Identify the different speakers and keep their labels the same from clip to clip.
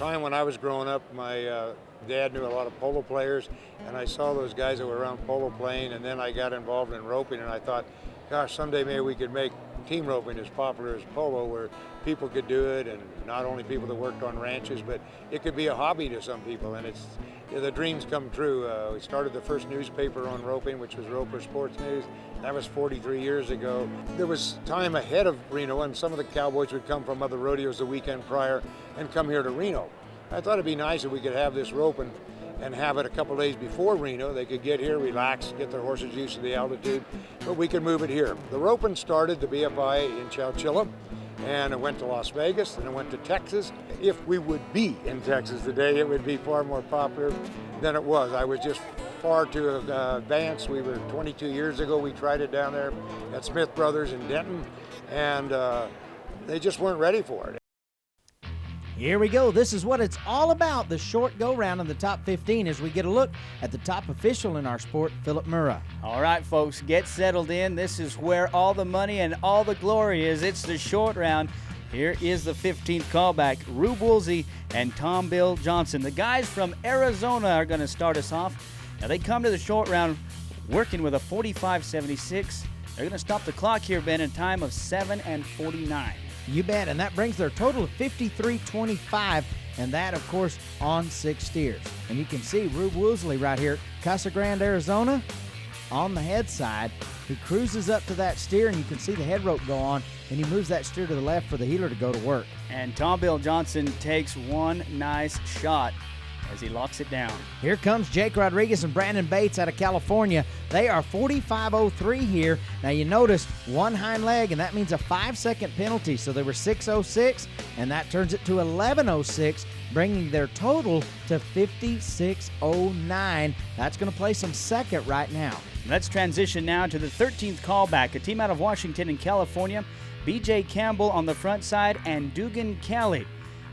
Speaker 1: Time when I was growing up, my dad knew a lot of polo players, and I saw those guys that were around polo playing, and then I got involved in roping, and I thought, gosh, someday maybe we could make team roping as popular as polo, where people could do it, and not only people that worked on ranches, but it could be a hobby to some people, and the dreams come true. We started the first newspaper on roping, which was Roper Sports News. That was 43 years ago. There was time ahead of Reno, and some of the cowboys would come from other rodeos the weekend prior and come here to Reno. I thought it'd be nice if we could have this roping and have it a couple days before Reno. They could get here, relax, get their horses used to the altitude, but we could move it here. The roping started the BFI in Chowchilla, and it went to Las Vegas, and it went to Texas. If we would be in Texas today, it would be far more popular than it was. I was just far too advanced. We were 22 years ago, we tried it down there at Smith Brothers in Denton, and they just weren't ready for it.
Speaker 2: Here we go. This is what it's all about, the short go-round in the top 15 as we get a look at the top official in our sport, Philip Murrah.
Speaker 3: All right, folks, get settled in. This is where all the money and all the glory is. It's the short round. Here is the 15th callback. Rube Woolsey and Tom Bill Johnson. The guys from Arizona are going to start us off. Now, they come to the short round working with a 45.76. They're going to stop the clock here, Ben, in time of 7:49.
Speaker 2: You bet, and that brings their total of 53.25, and that, of course, on 6 steers. And you can see Rube Woolsey right here, Casa Grande, Arizona, on the head side. He cruises up to that steer, and you can see the head rope go on, and he moves that steer to the left for the heeler to go to work.
Speaker 3: And Tom Bill Johnson takes one nice shot as he locks it down.
Speaker 2: Here comes Jake Rodriguez and Brandon Bates out of California. They are 45.03 here. Now you notice one hind leg, and that means a 5-second penalty. So they were 6.06, and that turns it to 11.06, bringing their total to 56.09. That's going to place them second right now.
Speaker 3: Let's transition now to the 13th callback, a team out of Washington and California. B.J. Campbell on the front side and Dugan Kelly.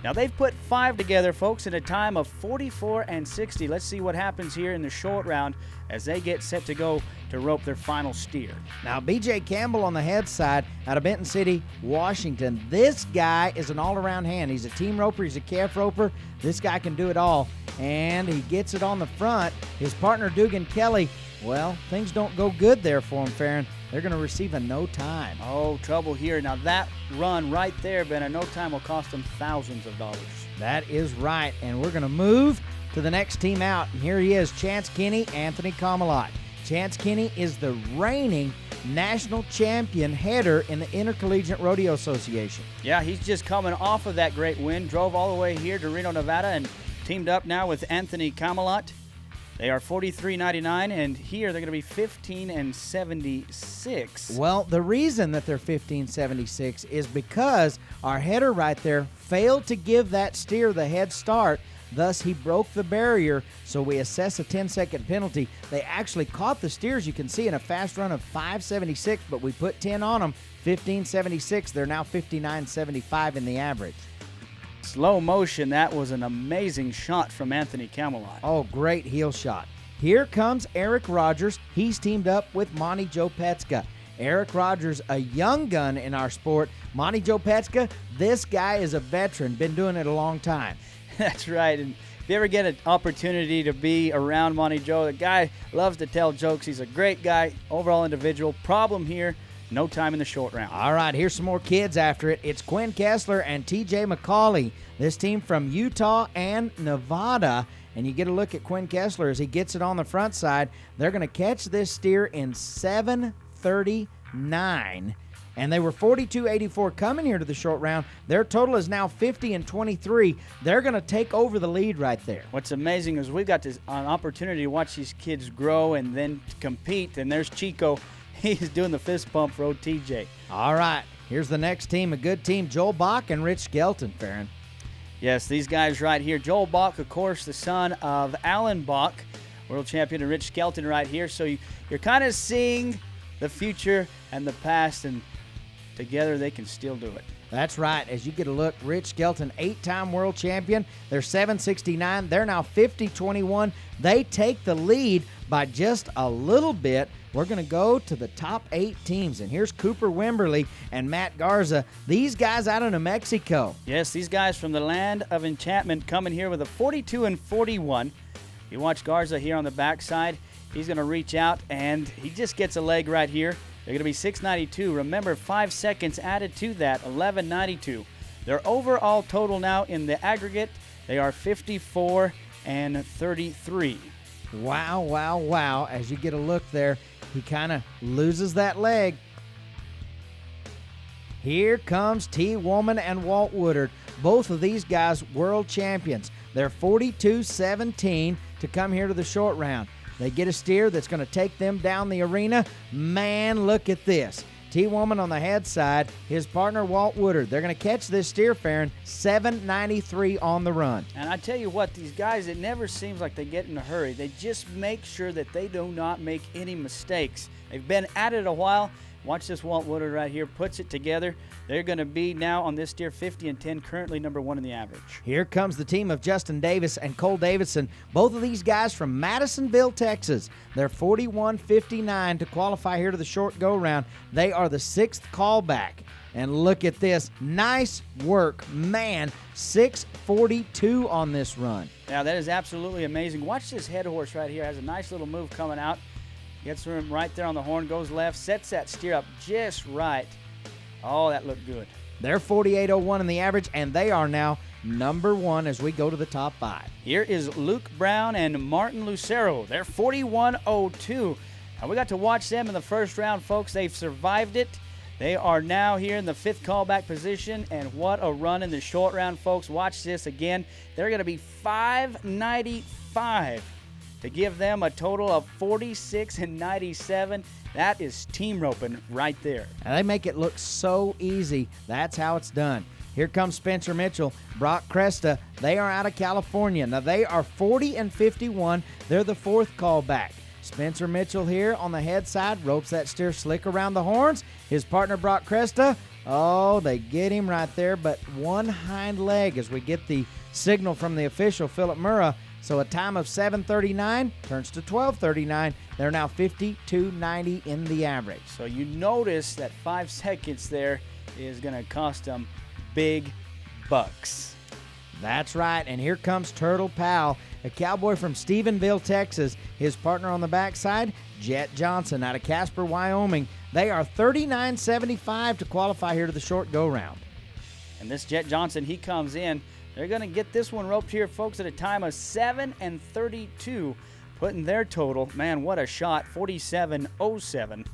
Speaker 3: Now, they've put 5 together, folks, in a time of 44.60. Let's see what happens here in the short round as they get set to go to rope their final steer.
Speaker 2: Now, B.J. Campbell on the head side out of Benton City, Washington. This guy is an all-around hand. He's a team roper. He's a calf roper. This guy can do it all, and he gets it on the front. His partner, Dugan Kelly, well, things don't go good there for him, Farron. They're going to receive a no time.
Speaker 3: Oh, trouble here. Now, that run right there, Ben, a no time will cost them thousands of dollars.
Speaker 2: That is right, and we're going to move to the next team out. And here he is, Chance Kinney, Anthony Camelot. Chance Kinney is the reigning national champion header in the Intercollegiate Rodeo Association.
Speaker 3: Yeah, he's just coming off of that great win, drove all the way here to Reno, Nevada, and teamed up now with Anthony Camelot. They are 43.99, and here they're going to be 15.76.
Speaker 2: Well, the reason that they're 15.76 is because our header right there failed to give that steer the head start. Thus, he broke the barrier, so we assess a 10-second penalty. They actually caught the steers, you can see, in a fast run of 5.76, but we put 10 on them, 15.76. They're now 59.75 in the average.
Speaker 3: Slow motion, that was an amazing shot from Anthony Camelot.
Speaker 2: Oh, great heel shot. Here comes Eric Rogers. He's teamed up with Monty Joe Petska. Eric Rogers, a young gun in our sport. Monty Joe Petska, this guy is a veteran, been doing it a long time.
Speaker 3: That's right, and if you ever get an opportunity to be around Monty Joe, the guy loves to tell jokes. He's a great guy, overall individual. Problem here, no time in the short round.
Speaker 2: All right, here's some more kids after it. It's Quinn Kessler and TJ McCauley. This team from Utah and Nevada. And you get a look at Quinn Kessler as he gets it on the front side. They're going to catch this steer in 7:39. And they were 42.84 coming here to the short round. Their total is now 50.23. They're going to take over the lead right there.
Speaker 3: What's amazing is we've got an opportunity to watch these kids grow and then compete. And there's Chico. He's doing the fist pump for old TJ.
Speaker 2: All right, here's the next team, a good team, Joel Bach and Rich Skelton, Farron.
Speaker 3: Yes, these guys right here. Joel Bach, of course, the son of Alan Bach, world champion, and Rich Skelton right here. So you're kind of seeing the future and the past, and together they can still do it.
Speaker 2: That's right. As you get a look, Rich Skelton, 8-time world champion. They're 7.69. They're now 50.21. They take the lead. by just a little bit. We're going to go to the top 8 teams, and here's Cooper Wimberly and Matt Garza. These guys out of New Mexico.
Speaker 3: Yes, these guys from the land of enchantment coming here with a 42-41. You watch Garza here on the backside. He's going to reach out, and he just gets a leg right here. They're going to be 692. Remember, 5 seconds added to that, 1192. Their overall total now in the aggregate, they are 54 and 33.
Speaker 2: Wow, wow, wow. As you get a look there, he kind of loses that leg. Here comes T. Woolman and Walt Woodard. Both of these guys world champions. They're 42-17 to come here to the short round. They get a steer that's going to take them down the arena. Man, look at this. T. Woman on the head side, his partner Walt Woodard. They're going to catch this steer, Farron, 793 on the run.
Speaker 3: And I tell you what, these guys, it never seems like they get in a hurry. They just make sure that they do not make any mistakes. They've been at it a while. Watch this Walt Woodard right here, puts it together. They're going to be now on this steer 50 and 10, currently number 1 in the average.
Speaker 2: Here comes the team of Justin Davis and Cole Davidson. Both of these guys from Madisonville, Texas. They're 41-59 to qualify here to the short go round. They are the 6th callback. And look at this. Nice work. Man, 642 on this run.
Speaker 3: Now, that is absolutely amazing. Watch this head horse right here. Has a nice little move coming out. Gets him right there on the horn, goes left, sets that steer up just right. Oh, that looked good.
Speaker 2: They're 48.01 in the average, and they are now number 1 as we go to the top 5.
Speaker 3: Here is Luke Brown and Martin Lucero. They're 41.02. Now, we got to watch them in the first round, folks. They've survived it. They are now here in the 5th callback position, and what a run in the short round, folks. Watch this again. They're going to be 595 to give them a total of 46-97. That is team roping right there.
Speaker 2: And they make it look so easy. That's how it's done. Here comes Spencer Mitchell, Brock Cresta. They are out of California. Now they are 40-51. They're the 4th callback. Spencer Mitchell here on the head side, ropes that steer slick around the horns. His partner Brock Cresta, oh, they get him right there, but one hind leg as we get the signal from the official, Philip Murrah. So a time of 7:39 turns to 12:39. They're now 52.90 in the average.
Speaker 3: So you notice that 5 seconds there is going to cost them big bucks.
Speaker 2: That's right, and here comes Turtle Powell, a cowboy from Stephenville, Texas. His partner on the backside, Jet Johnson out of Casper, Wyoming. They are 39.75 to qualify here to the short go-round.
Speaker 3: And this Jet Johnson, he comes in. They're going to get this one roped here, folks, at a time of 7:32, putting their total, man, what a shot, 47.07.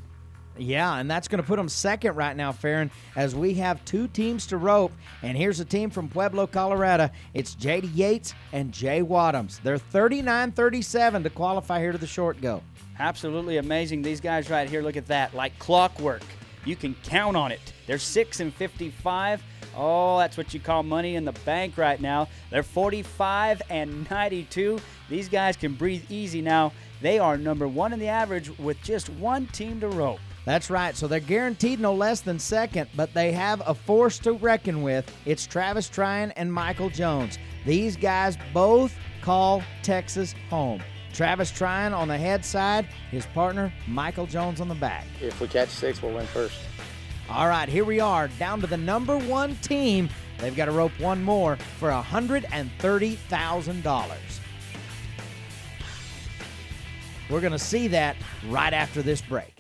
Speaker 2: Yeah, and that's going to put them second right now, Farron, as we have 2 teams to rope. And here's a team from Pueblo, Colorado. It's J.D. Yates and Jay Wadhams. They're 39.37 to qualify here to the short go.
Speaker 3: Absolutely amazing. These guys right here, look at that, like clockwork. You can count on it. They're 6-55. Oh, that's what you call money in the bank right now. They're 45-92. These guys can breathe easy now. They are number 1 in the average with just 1 team to rope.
Speaker 2: That's right, so they're guaranteed no less than second, but they have a force to reckon with. It's Travis Tryon and Michael Jones. These guys both call Texas home. Travis Tryon on the head side, his partner Michael Jones on the back.
Speaker 4: If we catch 6, we'll win first.
Speaker 2: All right, here we are, down to the number 1 team. They've got to rope one more for $130,000. We're going to see that right after this break.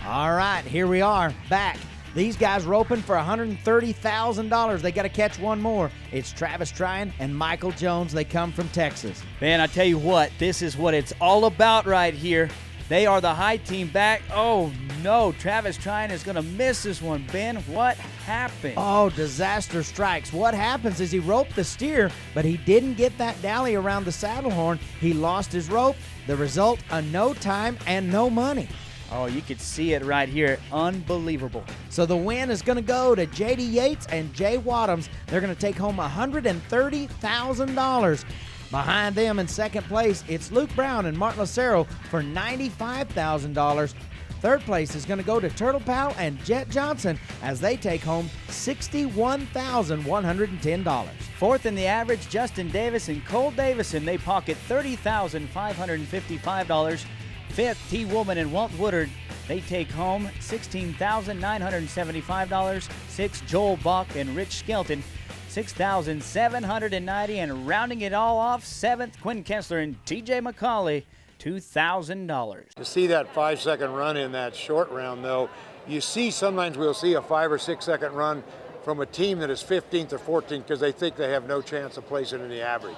Speaker 2: All right, here we are, back. These guys roping for $130,000. They got to catch one more. It's Travis Tryon and Michael Jones. They come from Texas.
Speaker 3: Man, I tell you what, this is what it's all about right here. They are the high team back. Oh, no. Travis Tryon is going to miss this one. Ben, what happened?
Speaker 2: Oh, disaster strikes. What happens is he roped the steer, but he didn't get that dally around the saddle horn. He lost his rope. The result, a no time and no money.
Speaker 3: Oh, you could see it right here. Unbelievable.
Speaker 2: So the win is going to go to J.D. Yates and Jay Wadhams. They're going to take home $130,000. Behind them in second place, it's Luke Brown and Martin Lucero for $95,000. Third place is going to go to Turtle Powell and Jet Johnson as they take home $61,110.
Speaker 3: Fourth in the average, Justin Davis and Cole Davison. They pocket $30,555. Fifth, T. Woolman and Walt Woodard. They take home $16,975. Sixth, Joel Bach and Rich Skelton, $6,790. And rounding it all off, seventh, Quinn Kessler and T.J. McCauley, $2,000.
Speaker 1: To see that 5-second run in that short round, though, you see sometimes we'll see a 5 or 6 second run from a team that is 15th or 14th because they think they have no chance of placing in the average.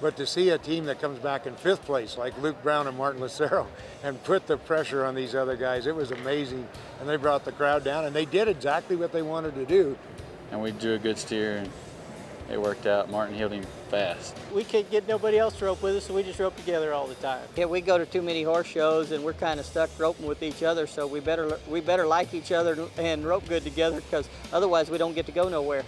Speaker 1: But to see a team that comes back in 5th place, like Luke Brown and Martin Lucero, and put the pressure on these other guys, it was amazing. And they brought the crowd down, and they did exactly what they wanted to do.
Speaker 5: And we drew a good steer, and it worked out. Martin healed him fast.
Speaker 6: We can't get nobody else to rope with us, so we just rope together all the time. Yeah, we go to too many horse shows, and we're kind of stuck roping with each other, so we better like each other and rope good together, because otherwise we don't get to go nowhere.